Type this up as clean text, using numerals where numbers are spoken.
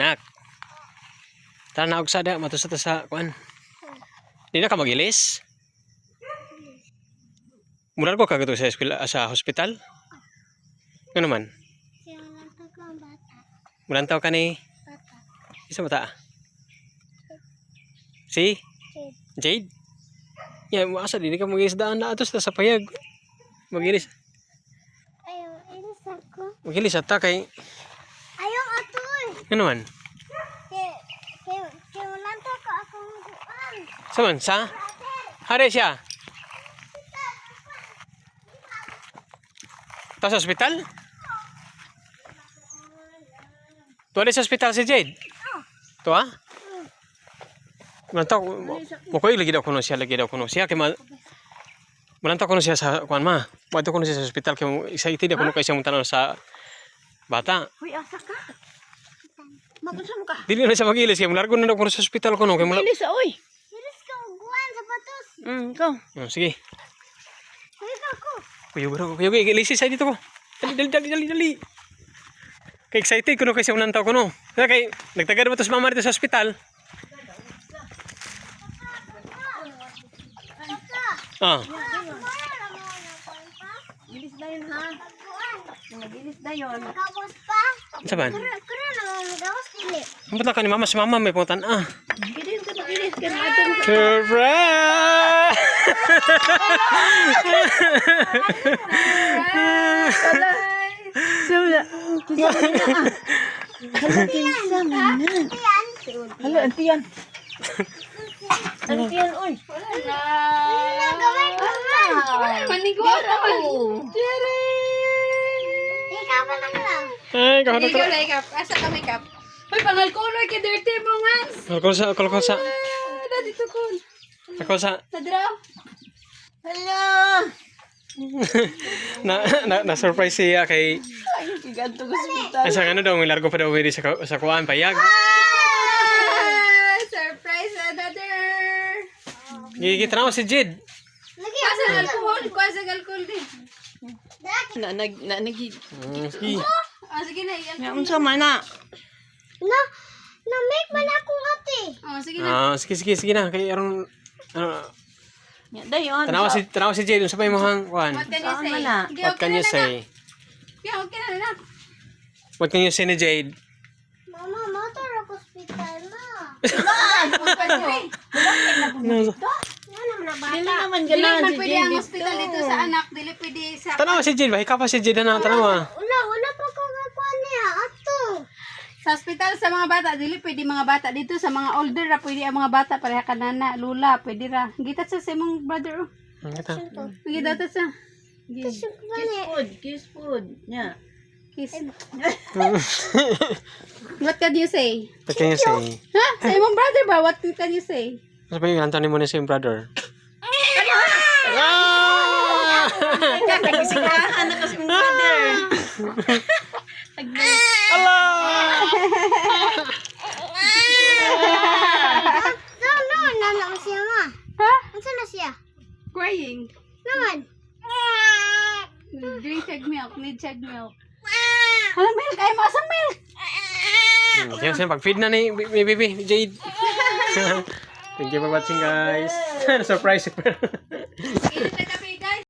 Nak. Tara na og sada matusad ta sa kuan. Di na ka magilis? Mura ko kagato sa eskwela sa hospital? Ano man? Mulantaw ka ni isa mata. Si Jade? Ya, asa di ka magilis daan na atos sa payag. Magilis. Ayaw, inis ako. Magilis ata kay Ayaw, atoy. ano man? Kaya lantaw ko akong buwan. Saman sa? Hare siya. Ta sa ospital? Tuwa sa ospital si Jade? Tuwa? Mulantaw, mukoy lagi daw kuno siya, kay mulantaw kuno siya sa kuan ma. Wadto kuno siya sa ospital kay excited ako kay siya muntanan sa bata. Uy, asa ka? Magunsa mo ka? Dili na siya magilis kay mulargo na daw kuno sa ospital kuno kay mula. Ilis uy. Inis ka buwan sa patos. Ikaw. Sige. Ayaw ako. Kuyo ilisi sa dito ko. Dali. Kay excited kuno kay siya mulantaw kuno. Kay nagtagad ba to sa mama dito sa ospital? Ah. Gilis na yun ha. Gilis na yun. Gawas pa. Saban? Kura naman gawas dili. Punta ka ni mama sa mama may puntan ah. Gilis ka magilis ka na atin. Surprise! Sula. Kinsa man na. Hala, antiyan. Antiyan, uy. Gawin ko man. Manigwara man. Ikaw pa lang lang. Ay, kahit Ikaw na ikap. Asa ka makeup? Hoy, pangalkuloy kay dirty mo nga. Kalkosa. Dadi tukol. Kalkosa. Nadraw. Hala. Na surprise siya kay Ay, giganto ko hospital. sa ano daw may largo pa daw sa kuan payag. Surprise another. Gigitanaw si Jid. Lagi Asa alcohol? Kuasa alcohol din. Nagi. Sige. Ah, sige na. i-alcohol. Nga unsa man na. Na make man akong ate. Oh, sige na. Sige na kay aron Nga dayon. tanaw si Jid sa may mohang kuan. What can you Saan say? man na? Sige, What okay can na you na. say? Yeah, okay na na. What can you say ni Jade? Mama, motor ako hospital ma. Ano naman na Dili bata? naman Dili ganahan man si pwede ang Jade hospital dito sa anak. Dili pwede sa... Tanaw si Jade, bahay ka pa si Jade na tanaw. Wala pa ko gakuan niya ato. Sa hospital sa mga bata, dili pwede mga bata dito sa mga older ra pwede ang mga bata pareha ka nana, lula, pwede ra. Gitat sa imong brother. Kita. Gitat sa. Kiss food. Nya. Kiss. What can you say? What can you say? Ha? Sa imong brother ba? What can you say? Ano ba yung kanto ni mo ni si brother? Nagisikahan na kasi mong brother. No, nana siya ma. Ha? Unsa na siya? Crying. Naman. Drink egg milk. Need egg milk. Walang milk. Ay, masang milk. Yan siya pag-feed na ni baby Jade. Thank you for watching guys. Surprise.